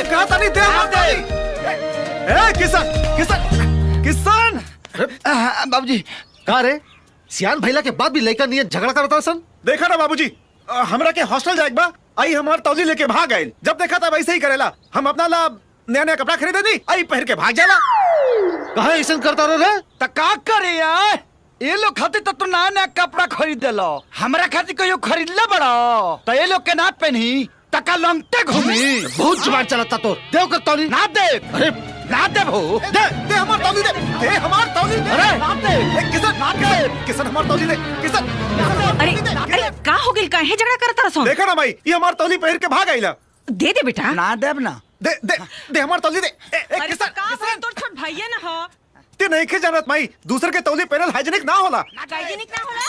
कहता नहीं दे हमार तौली। ए किशन किशन किशन बाबूजी का रे सियान भैला के बाद भी लड़का नियत झगड़ा करता सन। देखा ना बाबूजी हमरा के हॉस्टल जाएक बा आई हमार तौली लेके भाग गए। जब देखा था वैसे ही करेला। हम अपना ला नया नया कपड़ा खरीदे दी आई पहन के भाग जाला। कहा ऐसा करता रे त का करे यार ये लोग खातिर तो नया नया कपड़ा खरीद लो हमरा खातिर कहियो खरीदले बड़ा तो ये लोग के ना पहनी तका लंगटे घूमी। बहुत जुबान चलाता तो देव कर तौली ना दे अरे ना दे भो दे हमार तौली दे हमार तौली दे। अरे ना दे किशन ना दे किशन हमार तौली दे किशन। अरे का हो गेल काहे झगड़ा करता रसन। देखा ना भाई ये हमार तौली पहन के भाग आइला। दे दे बेटा ना देब ना दे दे दे हमार तौली दे। अरे किशन का भइल तोर छोट भैया ना हो ते नहीं के जानत माई दूसरे के तौली पहनल हाइजीनिक ना होला। हाइजीनिक ना होला।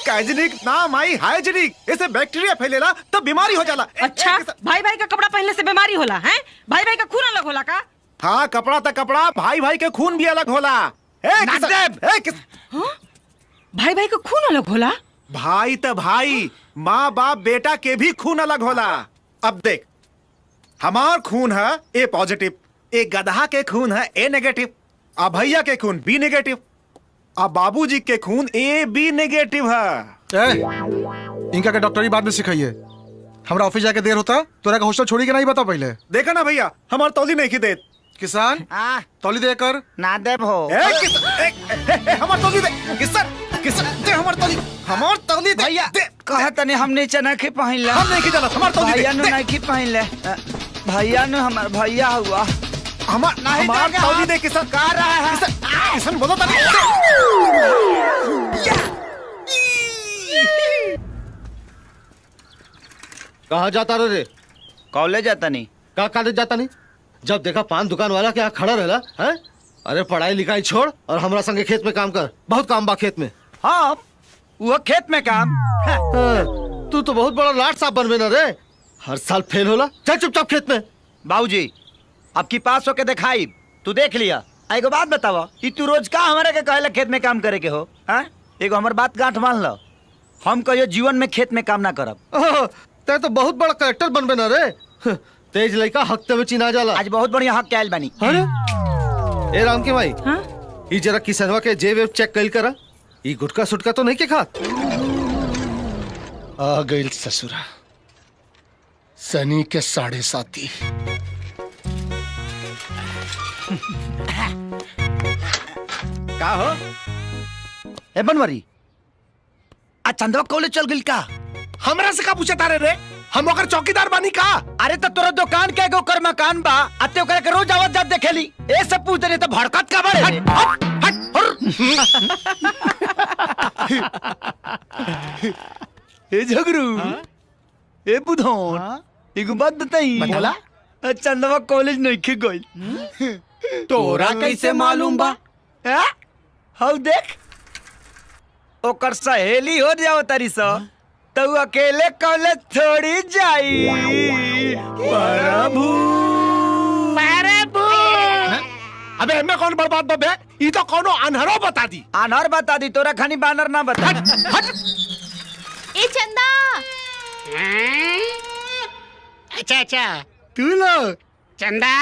हाइजीनिक ना माई हाइजीनिक ऐसे बैक्टीरिया फैलेला तब बीमारी हो जाला। अच्छा भाई भाई का कपड़ा पहनने से बीमारी होला हैं। भाई भाई का खून अलग होला का। हाँ कपड़ा तक कपड़ा भाई भाई के खून भी अलग होला। भाई भाई का खून अलग होला। भाई त भाई माँ बाप बेटा के भी खून अलग होला। अब देख हमार खून है ए पॉजिटिव ए गधा के खून है ए नेगेटिव आ भैया के खून बी नेगेटिव आ बाबूजी के खून ए बी नेगेटिव है। इनका के डॉक्टरी बाद में सिखाइए। हमरा ऑफिस जाके देर होता तोरा का हॉस्टल छोड़ी के नहीं बता पहले। देखा ना भैया हमार तौली नहीं की देत। किसान तौली दे कर ना दे भो हमार तौली दे किसान किसान दे हमार तौली दे भैया दे कहा तने हम नीचे ना के पहन ले। हम नहीं की जाना हमार तौली भैया दे नु नहीं की पहन ले भैया नु हमार भैया हुआ हमार तौली दे किसान का रहा है किसान बोलो तनी कहाँ जाता रे कॉलेज जाता नहीं का कॉलेज जाता नहीं। जब देखा पान दुकान वाला क्या खड़ा रहला है। अरे पढ़ाई लिखाई छोड़ और हमरा संगे खेत में काम कर। बहुत काम बा खेत में। हाँ वो खेत में काम तू तो बहुत बड़ा लाट साहब बनबे ना रे। हर साल फेल होला। चल चुपचाप खेत में। बाबूजी अब की पास होके दिखाई तू देख लिया। एगो बात बतावा कि तू रोज का हमारे के कहला खेत में काम करे के हो। हाँ एगो हमार बात गांठ मान लो हम कहियो जीवन में खेत में काम ना करब। ते तो बहुत बड़ा करेक्टर बनबे ना रे। तेज लड़का हफ्ते में चिना जाला। आज बहुत बढ़िया हक के आयल बानी। अरे ए राम के भाई हाँ ई जरा किसनवा के जेब वेब चेक कइल करा। ई गुटका सुटका तो नहीं के खात। आ गइल ससुरा सनी के 7.5 का हो ए बनवरी आ चंदवा कॉलेज चल गइल का। हमरा से का पूछे तारे रे हम ओकर चौकीदार बानी का। अरे तो तोरा दुकान के एगो कर मकान बा अते ओकरा के रोज आवत जात देखेली ए सब पूछ दे तो भड़कत का बड़े ए झगरू ए बुधौन एगो बात बताई बताला चंदवा कॉलेज नहीं के गइल तोरा कैसे मालूम बा। हौ देख ओकर सहेली हो जाओ तारी सा तो अकेले कॉलेज थोड़ी जाई। प्रभु अबे हमें कौन बर्बाद बबे ई तो कोनो अनहरो बता दी। अनहर बता दी तोरा खानी बानर ना बता। ए चंदा अच्छा तू लोग चंदा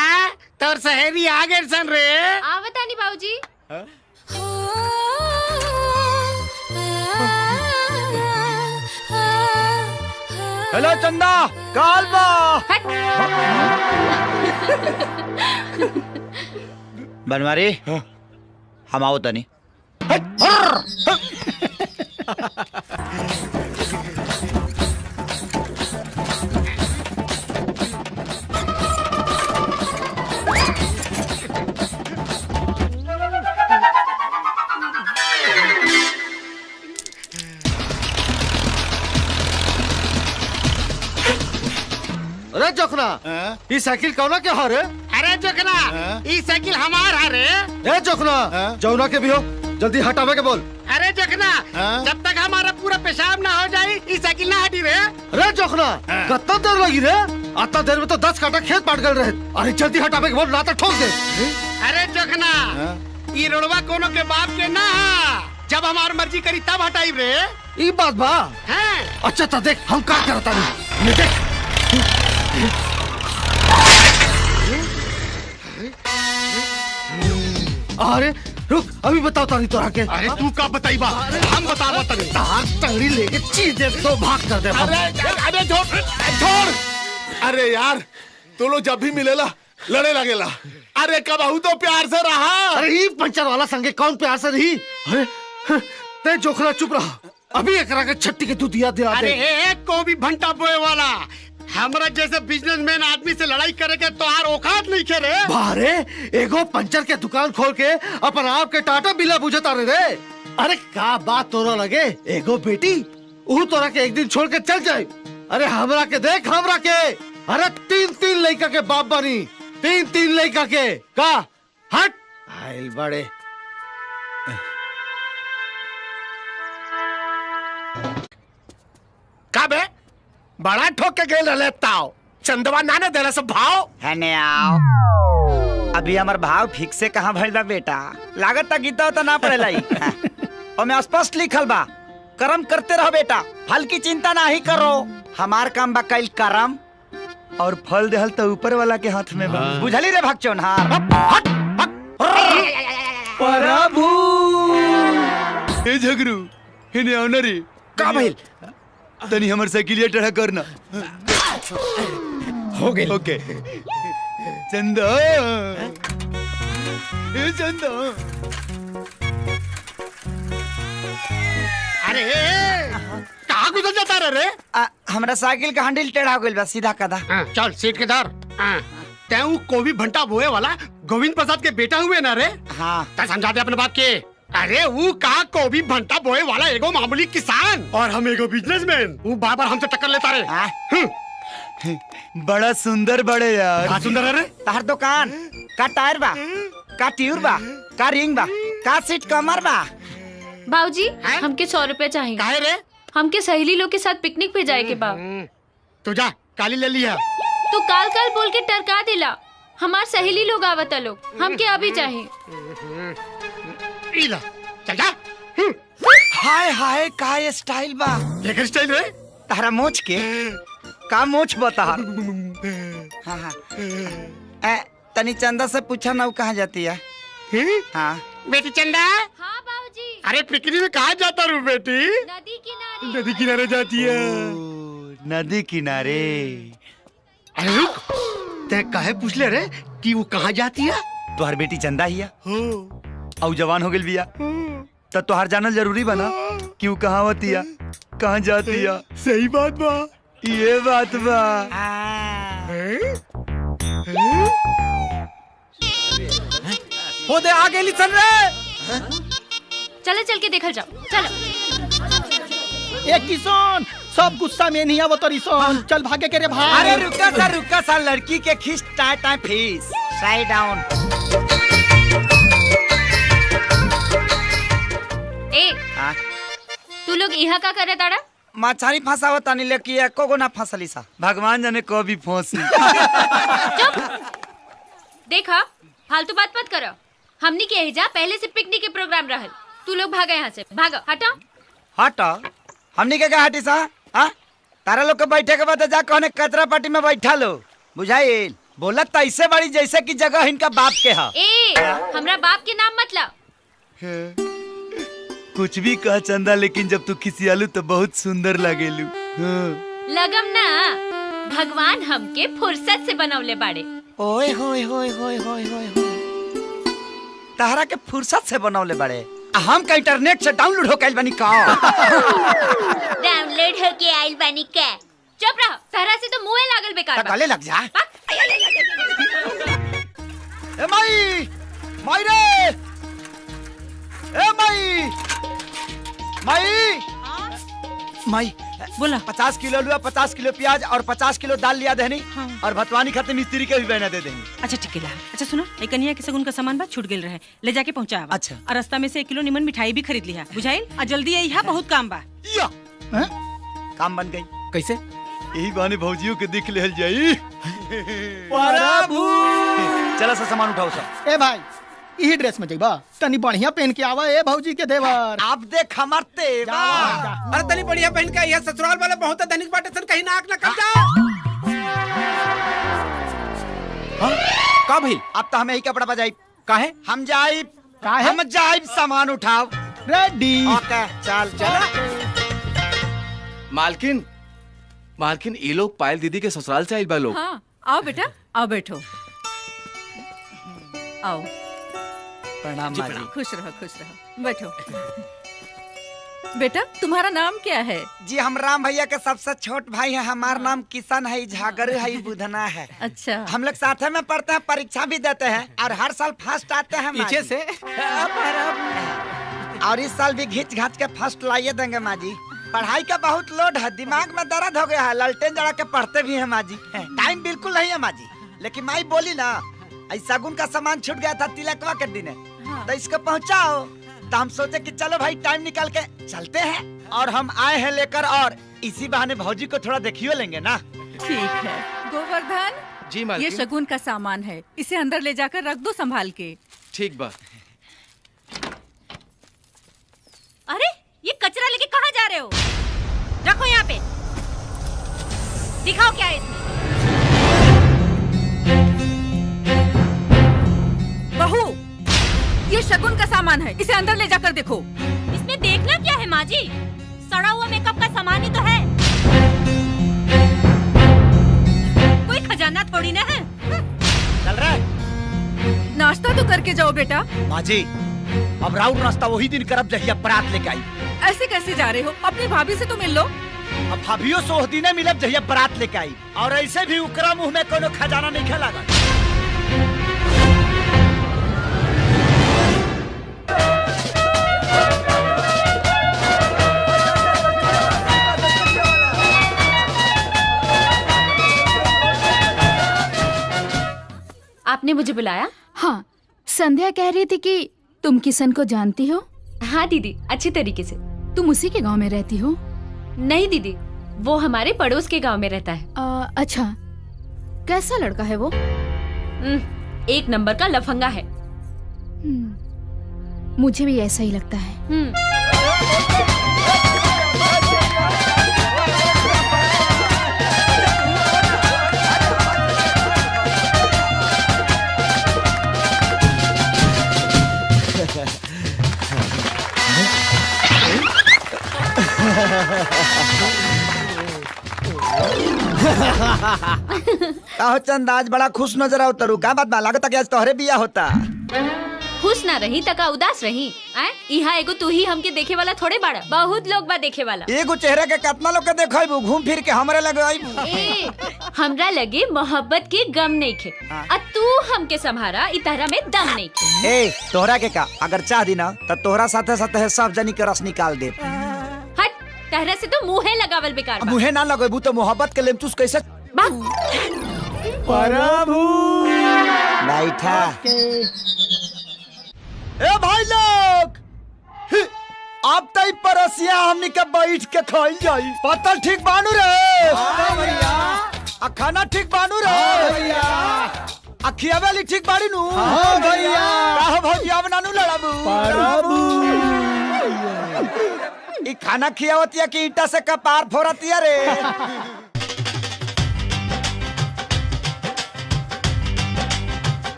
तोर सहेली आ गए सन रे। आवतानी बाबूजी। हेलो चंदा काल बा बनवारी हम आओ तनी। अरे जोखना ई साइकिल कौना के हरे। अरे जोखना ई साइकिल हमार है रे। ए जोखना जौना के भी हो जल्दी हटावे के बोल। अरे जोखना जब तक हमारा पूरा पेशाब ना हो जाए ई साइकिल ना हटी रे। अरे जोखना कितना देर लगी रे। इतना देर में तो 10 काटा खेत बांट गए रहे। अरे जल्दी हटावे के बोल ना तो ठोक दे। अरे जोखना ई रोडवा कोनो के बाप के ना जब हमार मर्जी करी तब हटाई रे। ई बात बा। हैं अच्छा तो देख हम का करता नहीं देख। अरे रुक, अभी बताओ तारी तोरा के। अरे तू का बताई बा, हम बतावा तनी। तार टंगड़ी लेके चीज दे तो भाग कर दे। अरे छोड़। अरे यार तू लोग जब भी मिलेला लड़े लगेला। अरे कबहू तो प्यार से रहा। अरे ये पंचर वाला संगे कौन प्यार से रही? अरे ते जोखना चुप रहा, अभी एकरा के छट्टी के दूधिया दिला अरे दे। एक को भी भंटा बोए वाला हमरा जैसे बिजनेसमैन आदमी से लड़ाई करे के तो आर औकात नहीं खे रे। बारे एगो पंचर के दुकान खोल के अपन आप के टाटा बिला बुझता रे। अरे का बात तोरा लगे एगो बेटी ऊ तोरा के एक दिन छोड़ के चल जाए। अरे हमरा के देख, हमरा के अरे 3-3 लड़का के बाप बनी, 3-3 लड़का के का हट आइल बड़े। का बे बड़ा ठोक के गेल रहले ताओ, चंदवा नाने देला सब भाव। हने आओ, अभी हमार भाव फिक्स से कहाँ भइल बा बेटा। लागत ता गीता तो ना पड़ेला ही। और मैं स्पष्ट लिखल बा, कर्म करते रहो बेटा, फल की चिंता ना ही करो। हमार काम बा कईल कर्म और फल देहल तो ऊपर वाला के हाथ में बा। बुझली रे भगचोनहार। प्रभु ए झगरू हेने आओ ना रे। का भइल? तनी हमर साइकिलिया टेढ़ा करना। हो गए। ओके चंदा, ए चंदा। अरे कहाँ गुजर जाता रे? हमरा साइकिल का हैंडल टेढ़ा हो गइल बा, सीधा कदा। चल सीट के धर। तैं को भी भंटा बोए वाला गोविंद प्रसाद के बेटा हुए ना रे? हाँ ता समझा दे अपने बात के। अरे वो का को भी भंटा बोए वाला एगो मामूली किसान और हम एगो बिजनेसमैन। वो बार-बार हमसे टक्कर लेता रे। बड़ा सुंदर बड़े यार। का सुंदर है रे? तार दुकान का टायर बा, का ट्यूब बा, का रिंग बा, का सीट कमर बा। भाऊजी हैं? हमके 100 रुपए चाहिए। काहे रे? हमके सहेली लोग के साथ पिकनिक पे जाए के बा। तू जा काली ले लिया। तू काल काल बोल के टरका दिला। हमार सहेली लोग आवता लोग, हमके अभी चाहिए। इला चल जा। हाय हाय का ये स्टाइल बा। लेकर स्टाइल रे? तारा मोच के का मोच बता। हाँ हाँ। तनी चंदा से पूछा ना वो कहाँ जाती है। हाँ बेटी चंदा। हाँ भाऊजी। अरे पिकनिक में कहाँ जाता रू बेटी? नदी किनारे। नदी किनारे जाती है। नदी किनारे। अरे रुक, ते काहे पूछ ले रे कि वो कहाँ जाती है? तुहार बेटी चंदा ही है और जवान हो गई बिया, तो तुहार जानल जरूरी बना कि वो कहाँ होती है, कहाँ जाती है। सही बात बा। ये बात बा। हो दे आगे लिसन रे। चलो चल के देखल जाओ, चलो। एक किसान सब गुस्सा में नहीं आवत रिसन। चल भागे के रे भाई। अरे रुका सा लड़की के खींच टाइम फीस साइड डाउन। ए हाँ? तू लोग यहाँ का करे ताड़ा? मछली फंसावत तानी लेकिन एको गो ना फंसली सा। भगवान जाने कभी फंसी। देखा फालतू बात मत करो। हमनी के एहिजा पहले से पिकनिक के प्रोग्राम रहल। तू लोग भागा यहाँ से, भागो, हटो। हटा हमनी के हटी सा। हाँ तारा लोग के बैठे के बाद जा कहने कचरा पार्टी में बैठा लो। बुझाइल बोलत तो ऐसे बड़ी जैसे कि जगह इनका बाप के है। ए हमरा बाप के नाम मतलब। कुछ भी कह चंदा, लेकिन जब तू खिसियालू तो बहुत सुंदर लगेलू। लगम ना, भगवान हमके फुर्सत से बनवले बाड़े। ओए होए होए होए होए होए। तारा के फुर्सत से बनवले बाड़े। हम का इंटरनेट से डाउनलोड हो गइल बानी का। डाउनलोड हो के आइल बानी का। चुप रहो, तारा से तो मुंह लागल बेकार बा। गले लग जा। ए माई माई रे, ए माई माई माई बोला। 50 किलो लुआ, 50 किलो प्याज और 50 किलो दाल लिया देनी। हाँ। और भतवानी खाते मिस्त्री के भी बहना दे देनी। अच्छा ठीक है। अच्छा सुनो, एक कन्या के सगुन का सामान बा छूट गेल रहे, ले जाके पहुंचावा। अच्छा। और रास्ता में से 1 किलो निमन मिठाई भी खरीद लिया। बुझाइल? और जल्दी आई, बहुत काम बा। या काम बन गई। कैसे? यही बहाने भौजियों के देख ले जाई। प्रभु चला सा सामान उठाओ सब। ए भाई यही ड्रेस में जाइबा, तनी बढ़िया पहन के आवा। ए भौजी के देवर आप देख हमार तेवा। अरे तनी बढ़िया पहन के यह ससुराल वाले बहुत धनिक बाटे सन, कहीं नाक ना कट जा। का भाई अब तो हमें ही कपड़ा बजाई। काहे हम जाई का है? हम जाइब सामान उठाओ। रेडी। ओके चल चल। मालकिन मालकिन ये लोग पायल दीदी के ससुराल से आइल बा लोग। हाँ आओ बेटा आओ बैठो आओ प्रणाम माँ जी। खुश रहो बैठो बेटा तुम्हारा नाम क्या है? जी हम राम भैया के सबसे छोट भाई हैं। हमारा नाम किशन है, झागर है, बुधना है। अच्छा हम लोग साथ में पढ़ते हैं, परीक्षा भी देते हैं और हर साल फर्स्ट आते हैं माँ पीछे जी। से और इस साल भी घिंच घाच के फर्स्ट लाइए देंगे माँ जी। पढ़ाई का बहुत लोड है, दिमाग में दर्द हो गया है, ललटेन जड़ा के पढ़ते भी हैं माँ जी। टाइम बिल्कुल नहीं है माँ जी। लेकिन माई बोली ना ऐसा गुन का सामान छूट गया था तिलकवा के दिन, तो इसको पहुँचाओ। तो हम सोचे कि चलो भाई टाइम निकाल के चलते हैं और हम आए हैं लेकर, और इसी बहाने भौजी को थोड़ा देखियो लेंगे ना। ठीक है गोवर्धन जी ये मालकिन। शगुन का सामान है, इसे अंदर ले जाकर रख दो संभाल के। ठीक बा। अरे ये कचरा लेके कहाँ जा रहे हो? रखो यहाँ पे। दिखाओ क्या है इसमें। बहू ये शगुन का सामान है, इसे अंदर ले जाकर देखो। इसमें देखना क्या है माँ जी? सड़ा हुआ मेकअप का सामान ही तो है, कोई खजाना थोड़ी ना है। चल रहा है नाश्ता तो करके जाओ बेटा। माँ जी। अब राउंड नाश्ता वही दिन करब जहिया बारात लेके आई। ऐसे कैसे जा रहे हो? अपनी भाभी से तो मिल लो। अब भाभियो सोह दिने मिलब जहिया बारात लेके आई, और ऐसे भी उकरा मुंह में कोनो खजाना नहीं खेला। आपने मुझे बुलाया? हाँ, संध्या कह रही थी कि तुम किशन को जानती हो। हाँ दीदी, अच्छी तरीके से। तुम उसी के गांव में रहती हो? नहीं दीदी, वो हमारे पड़ोस के गांव में रहता है। अच्छा, कैसा लड़का है वो? एक नंबर का लफंगा है। मुझे भी ऐसा ही लगता है। कहो चंद आज बड़ा खुश नजर आओ तरू, का बात बा? लागत कि आज तोहरे बिया होता। खुश ना रही तका उदास रही। यहाँ एगो तू ही हमके देखे वाला थोड़े बाड़ा, बहुत लोग बा देखे वाला। एगो चेहरा के कितना लोग के देखो, घूम फिर के हमरे लगे आइबू। ए, हमरा लगे मोहब्बत के गम नहीं खे, आ तू हमके संभारा इतहरा में दम नहीं खे। ए तोहरा के का अगर चाह दी ना तो तोहरा साथे साथे सब जनी के रस निकाल दे। हट, तहरा से तो मुँहे लगावल बेकार बा। मुहे ना लगेबू तो मोहब्बत के लेमचूस कैसे प्रभु बैठा। ए भाई लोग, अब तई परसिया हमनी के बैठ के खाई जाई। पतल ठीक बानू रे? आ खाना ठीक बानू रे? आ खियावेली ठीक बाड़ी नु? हाँ भैया। काहो भौजिया बनानू लड़ाबू? प्रभु ई खाना खियावतिया कि ईटा से कपार फोड़तिया रे?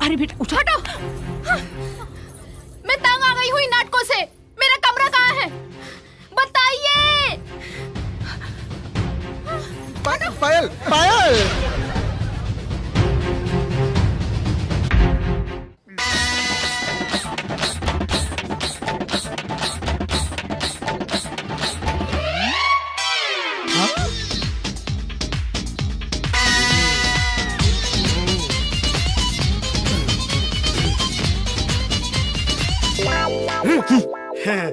अरे बेटा उठो। हटो। मैं तंग आ गई हूँ इन नाटकों से। मेरा कमरा कहाँ है? बताइए। पायल पायल।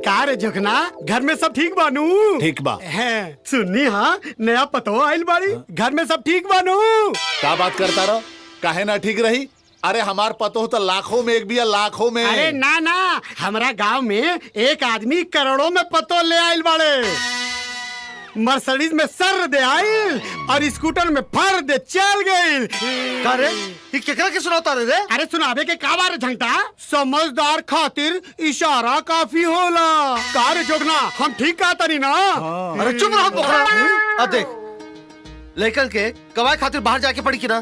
का रे जोखना, घर में सब ठीक बानू? ठीक बा। है सुननी हाँ, नया पतो आइल बाड़ी, घर में सब ठीक बानू? क्या बात करता रहो, काहे ना ठीक रही? अरे हमार पतो तो लाखों में एक भी है, लाखों में। अरे ना ना, हमारा गांव में एक आदमी करोड़ों में पतो ले आइल बाड़े। मर्सिडीज में सर दे आई और स्कूटर में फर दे चल गई। का रे ये केकरा के सुनाता रे? अरे सुनाबे के का बार झंटा, समझदार खातिर इशारा काफी होला। कार जोगना हम ठीक कहता नहीं ना। अरे चुप रहो बोकरा। अब देख लड़कन के कमाई खातिर बाहर जाके पड़ी कि ना,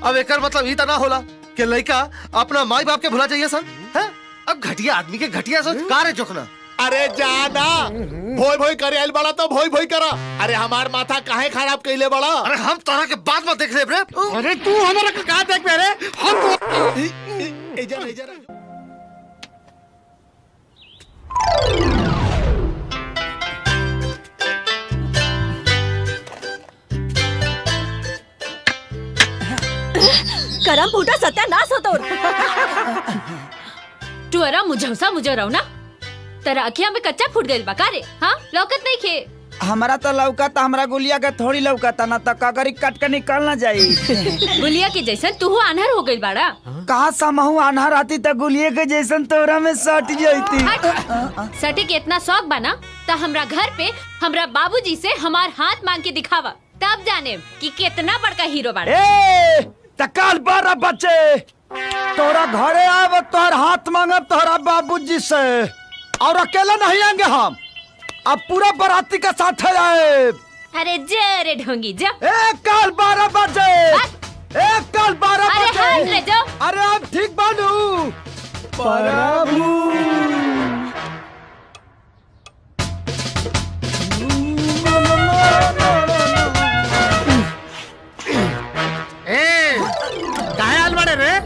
अब एकर मतलब ही तना होला कि लड़का अपना माई बाप के भुला जाइए सन है? अब घटिया आदमी के घटिया सोच का रे जोखना। अरे जादा भोई भोई करे आइल बड़ा तो भोई भोई करा। अरे हमार माथा काहे खराब कइले बड़ा? अरे हम तरह के बात मत देख रे। अरे तू हमारा का देख मेरे हम इधर इधर करम फूटा सत्यानाश होतो। तू अरा मुझौसा मुझो रहो ना, तेरा अखिया में कच्चा फूट गइल बा का रे? हाँ लौकत नहीं खे। हमारा तो लौकता, हमरा गुलिया के थोड़ी लौकता ना, तो कगरी काट के निकल ना जाई। गुलिया के जैसन तू आन्हर हो गइल बाड़ा। कहा समहू आन्हर आती तो गुलिया के जैसन तोरा में सट जाती। सटे के इतना शौक बना तो हमरा घर पे हमरा बाबूजी से हमार हाथ मांग के दिखावा, तब जाने कि कितना बड़का हीरो बाड़ा। ए तकाल बारा बच्चे, तोरा घरे आब तोहर हाथ मांगब तोहरा बाबूजी से, और अकेला नहीं आएंगे हम, अब पूरा बाराती के साथ आए। अरे जा रे ढोंगी जा। एक काल 12 बजे, एक काल 12 अरे बजे। हाथ ले जाओ। अरे अब ठीक बानू प्रभु। काहे आल बड़े रे?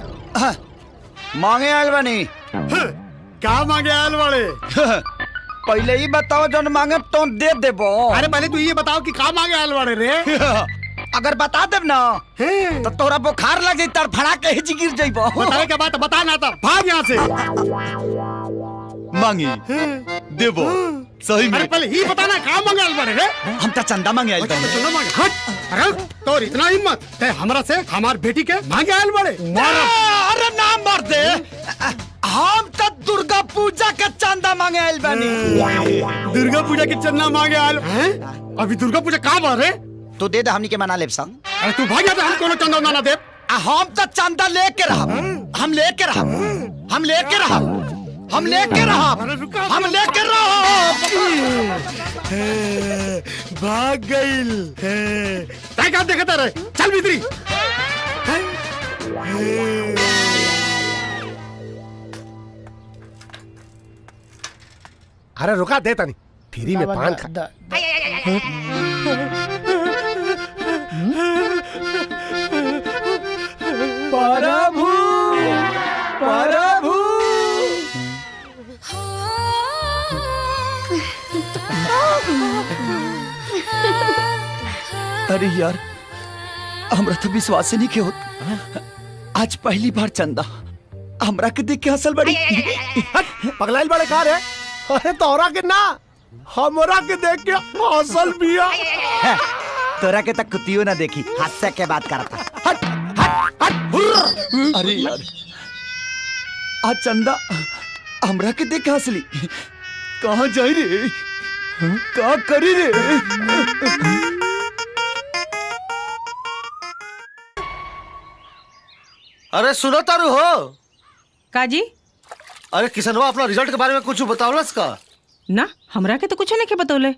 मांगे आयल बनी। क्या मांगे आल बड़े? पहले ही बताओ जो मांगे तो दे देबो। अरे पहले तू ये बताओ कि का मांगे आल बड़े रे? अगर बता देब ना तो तोरा बुखार लग जाई, तर फड़ा के हिच गिर जाइबो। बतावे के बात बता ना, तो भाग यहाँ से। मांगी देबो सही अरे पहले ही बता ना का मांगे आल बड़े रे? हम तो चंदा मांगे आयल अच्छा, चलो मांगे। हट। अरे तो इतना हिम्मत ते हमरा से हमार बेटी के मांगे आल बड़े? अरे ना मार दे, हम तो दुर्गा पूजा के चंदा मांगे आयल बानी। दुर्गा पूजा की चंदा मांगे आल हैं? अभी दुर्गा पूजा कहाँ बार है? तो दे दे, हमनी के मना लेब संग। अरे तू भाग जा, हम कोनो चंदा ना दे। हम तो चंदा लेके रहब, हम लेके रहब, हम लेके रहब, हम लेके रहब, हम लेके रहब। भाग गइल। तय का देखता रहे, चल भीतरी। अरे रुका देता नहीं, फ्री में पान खा। प्रभु प्रभु। अरे यार हमरा तो विश्वास ही नहीं के होत, आज पहली बार चंदा हमरा के देख के हंसल बड़ी। पगलाइल बड़े कार है? अरे तोरा के ना, हमरा के देख के हंसल बिया। तोरा के तक कुतियो ना देखी, हास्य के बात करता। हट हट हट। अरे यार आज चंदा हमरा के देख के हंसली, कहाँ जाई रे, का करी रे? अरे सुनो तारू हो काजी अरे किसनवा अपना रिजल्ट के बारे में कुछ बतावलस का? ना हमरा के तो कुछ नहीं के बतौले,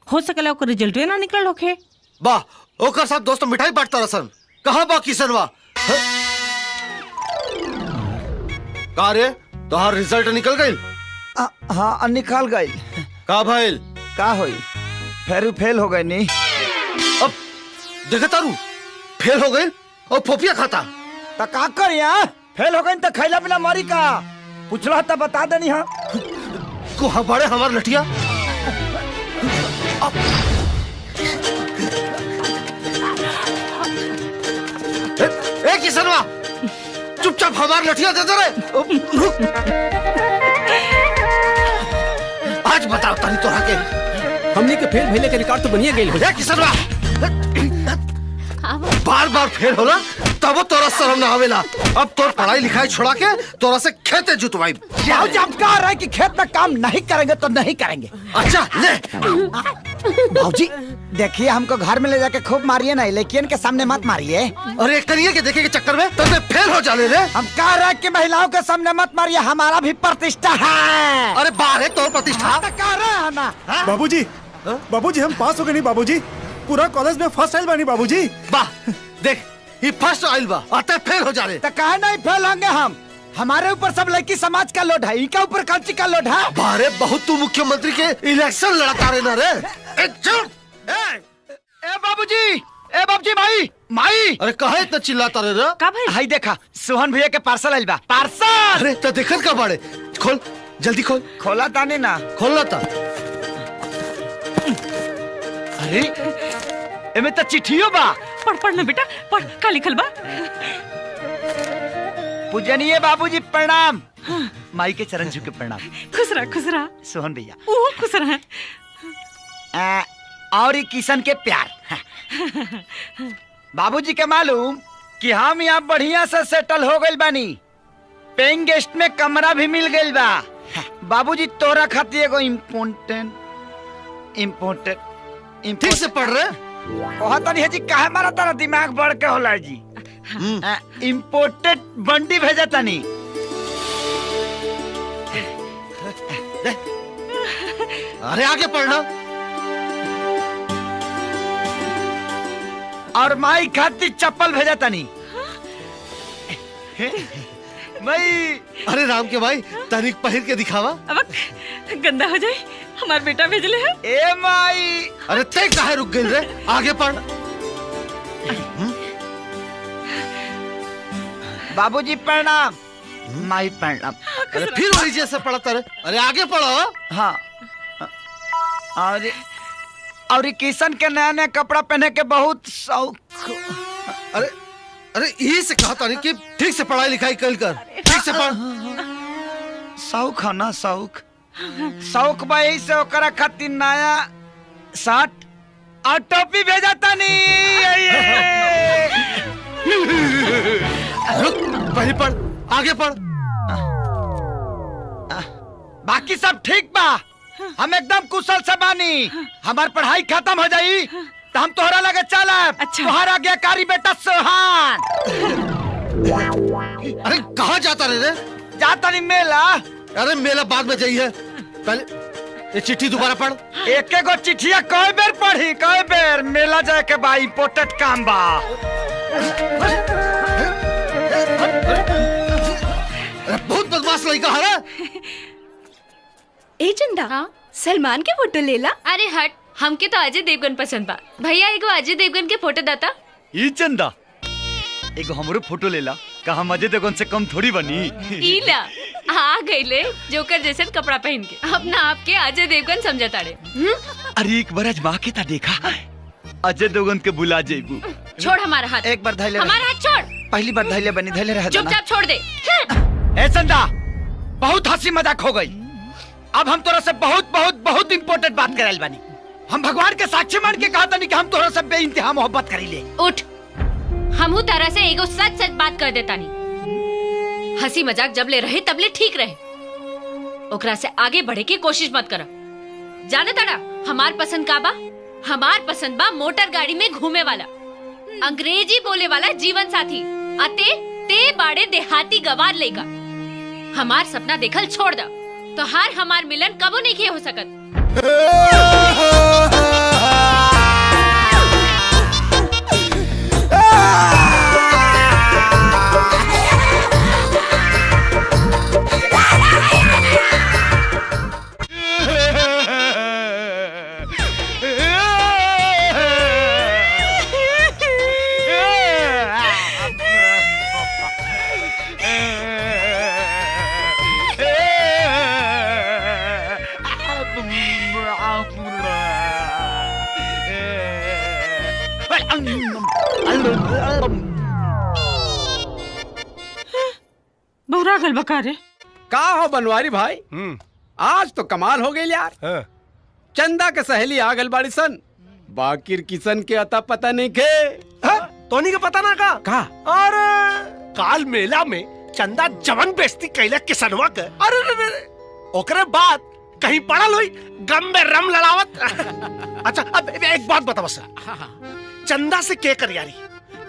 हो सकला ओकर रिजल्ट ना निकल होखे। वाह ओकर साथ दोस्त मिठाई बांटता रसन। कहाँ बा किसनवा? का रे तोहार रिजल्ट निकल गइल? हाँ निकाल गई। का भइल? का होई फेरू फेल हो गई नी। अब देखे तारू फेल हो गइल और फोफिया खाता। तो का कर यहाँ फेल हो गई तो खैला बिना मरी का? पूछला तो बता देनी। हाँ को बड़े हमार लठिया। ए किसनवा चुपचाप हमार लठिया दे दे रे। आज बताओ तानी तोरा के हमनी के फेल भइले के रिकॉर्ड तो बनिए गइल। ए किसनवा बार बार फेल होला तब तोरा शर्म ना आवेला। अब तोर पढ़ाई लिखाई छोड़ा के तोरा से खेते जुतवाई। जब कह रहा है कि खेत में काम नहीं करेंगे तो नहीं करेंगे। अच्छा ले बाबूजी देखिए, हमको घर में ले जाके खूब मारिए ना, लेकिन के सामने मत मारिए। अरे करिए के देखे के चक्कर में तब फेल हो जाने रे। हम कह रहे हैं कि महिलाओं के सामने मत मारिए, हमारा भी प्रतिष्ठा है। अरे बाहर है तो प्रतिष्ठा। तो कह रहे हैं ना। बाबूजी, बाबूजी हम पास हो गए नहीं बाबूजी, पूरा कॉलेज में फर्स्ट आइल बानी बाबूजी। वाह देख, ये फर्स्ट आइल बा आते फेल हो जाने। तो कहे नहीं फेल होंगे हम, हमारे ऊपर सब लड़की समाज का लोड है, इनके ऊपर कल्ची का लोड है। बारे बहुत तू मुख्यमंत्री के इलेक्शन लड़ता रहे ना रे। ए बाबूजी माई। अरे कहे इतना चिल्लाता रहे रे? का भाई? हाय देखा, सोहन भैया के पार्सल आइल बा। पार्सल अरे तो देखत का बाड़े, खोल जल्दी खोल। खोला ताने ना। खोलना था। अरे एमे तो चिट्ठियो बा। पढ़ ना बेटा, पढ़ का लिखल बा। पूजनीय बाबूजी प्रणाम। माई के चरण झुके प्रणाम। खुश रहा सोहन भैया। ओ खुश रहा। और ये किशन के प्यार। बाबूजी के मालूम कि हम यहाँ बढ़िया से सेटल हो गइल बानी, पेइंग गेस्ट में कमरा भी मिल गइल बा। बाबूजी तोरा खातिर एगो इम्पोर्टेंट ठीक से पढ़ रहे। बहुत है जी, काहे मारा तारा दिमाग बढ़ के होला जी। इम्पोर्टेड बंडी भेजा तानी। अरे आगे पढ़ना। और माई खातिर चप्पल भेजा तानी। माई। अरे राम के भाई, तनिक पहिर के दिखावा। अब गंदा हो जाए, हमार बेटा भेजले है। ए माई। अरे ते काहे रुक गइल रे? आगे पढ़। बाबूजी प्रणाम। माई प्रणाम। अरे फिर वही जैसे पढ़ता रहे। अरे आगे पढ़ो। हाँ। और किशन के नया नया कपड़ा पहने के बहुत शौक। अरे यही से कहा था कि ठीक से पढ़ाई लिखाई कर। ठीक से पढ़। शौक है ना, शौक बा, यही से ओकरा खातिर नया शर्ट और टोपी भेजा तानी। रुक, पहले पढ़, आगे पढ़। बाकी सब ठीक बा, हम एकदम कुशल से बानी। हमार पढ़ाई खत्म हो जाई तो हम तोहरा लगे चलब। अच्छा। तोहरा आज्ञाकारी बेटा सोहान। अरे कहाँ जाता रे? जाता नहीं मेला। अरे मेला बाद में जाइए, पहले ये चिट्ठी दोबारा पढ़। एक गो चिट्ठिया कई बेर पढ़ी, कई बेर। मेला जाए के बा, इम्पोर्टेंट काम बा। बहुत बदमाश लड़का है। ए चंदा, हाँ? सलमान के फोटो लेला। अरे हट, हमके तो अजय देवगन पसंद बा। भैया एगो अजय देवगन के फोटो दाता। ई चंदा, एगो हमरो फोटो लेला। का हम अजय देवगन से कम थोड़ी बनी। ईला आ गईले जोकर जैसन कपड़ा पहन के अपना आपके अजय देवगन समझता रे। अरे एक बार अजमा के ता देखा, अजय देवगन के बुला जेबू। छोड़ हमारा हाथ। एक बार धैले। हमारा हाथ छोड़। पहली बार धैले बनी, धैले रह। चुपचाप छोड़ दे। ए चंदा, बहुत हंसी मजाक हो गई। अब हम तोरा से बहुत बहुत बहुत इम्पोर्टेंट बात कराइल बानी। हम भगवान के साक्षी मान के कहा था कि हम तोरा से बेइंतहा मोहब्बत करीले। उठ, हमहू तारा से एगो सच सच बात कर देता नहीं। हंसी मजाक जब ले रहे तब ले ठीक रहे, ओकरा से आगे बढ़े की कोशिश मत करा। जाने तारा हमार पसंद का बा? हमार पसंद बा मोटर गाड़ी में घूमे वाला, अंग्रेजी बोले वाला जीवन साथी। अते ते बाड़े देहाती गवार लेगा। हमार सपना देखल छोड़ दा, तो हार हमार मिलन कबो नहीं किए हो सकत। बहुरा गल बका रे। का हो बनवारी भाई, आज तो कमाल हो गई यार। चंदा के सहेली आ गल बाड़ी सन, बाकिर किशन के अता पता नहीं के। तोनी के पता ना का? और काल मेला में चंदा जवन बेइज्जती कैला किसनवा के। अरे ओकरे बाद कहीं पड़ल हुई गम में रम लड़ावत। अच्छा अब एक बात बता बस, चंदा से के करियारी,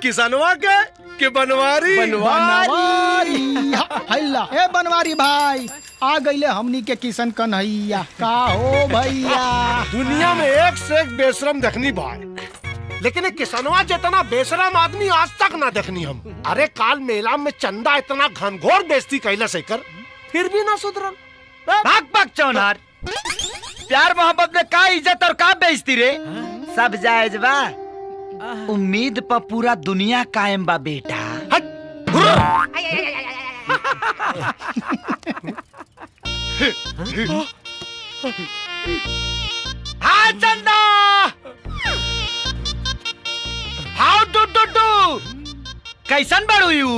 किसनवा के बनवारी? बनवारी हल्ला ए बनवारी भाई आ गईले हमनी के किशन कन्हैया। का हो भैया? दुनिया में एक से एक बेशरम देखनी भाई, लेकिन एक किसनवा जितना बेशरम आदमी आज तक ना देखनी हम। अरे काल मेला में चंदा इतना घनघोर बेइज्जती कैला से कर, फिर भी ना सुधरल। भाग भाग चौनार, प्यार मोहब्बत में का इज्जत और का बेइज्जती रे? सब जायज बा, उम्मीद पर पूरा दुनिया कायम बा बेटा। हाँ चंदा, हाउ डू कैसन बाड़ू यू?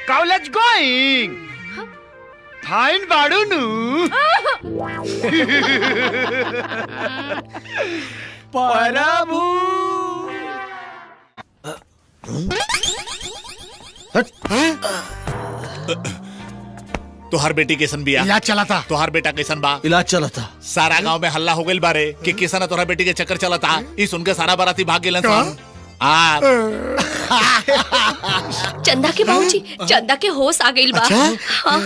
College going? फाइन बाड़ू नु? प्रभु तोहार बेटी किसन बिया? इलाज चला था। तोहार बेटा किसन बा? इलाज चला था। सारा गांव में हल्ला हो गइल बारे कि किसन तोहार बेटी के चक्कर चला था। ई सुन के सारा बाराती भाग गेलन सन। चंदा के बाबूजी, चंदा के होश आ गइल बा। हाँ।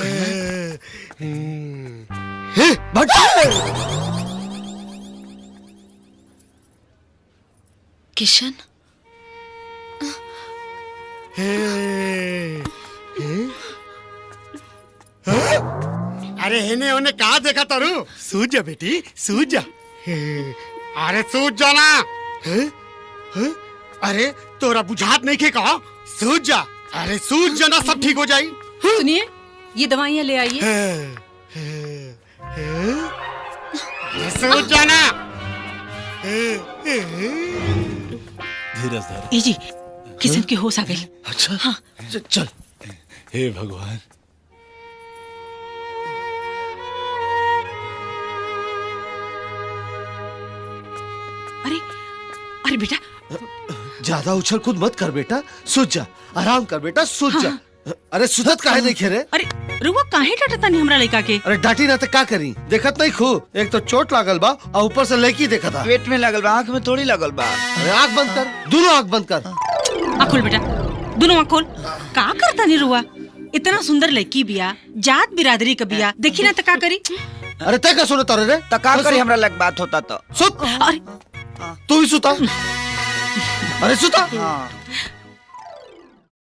किशन अरे हेने होने कहा देखा तारू? सूझ जा बेटी, सूझ जा। अरे सूझ जाना। अरे तोरा बुझात नहीं के कहा? सूझ जा। अरे सूझ जाना, सब ठीक हो जाई। सुनिए, ये दवाइयाँ ले आइए। सूझ जाना। धीरज धर। ए जी, किशन के होश आ गई। अच्छा हाँ। चल। हे भगवान। अरे अरे बेटा, ज्यादा उछल कूद मत कर बेटा, सूझ जा। आराम कर बेटा, सूझ जा। अरे सुधत काहे नहीं खेरे? अरे रुआ काहे डांटता नहीं हमरा लड़का के? अरे डांटी ना तो का करी? देखत नहीं खू, एक तो चोट लागल बा और ऊपर से लड़की देखा था। पेट में लगल बा, आँख में थोड़ी लगल बा। अरे आँख बंद कर, दोनों आँख बंद कर। आँख खोल बेटा, दोनों आँख खोल। का करता नहीं रुआ? इतना सुंदर लड़की बिया, जात बिरादरी का बिया, देखी ना तो का करी? अरे तय का सुने तारे रे? तो का करी हमरा लग बात होता तो? सुत। अरे तू भी सुता। अरे सुता।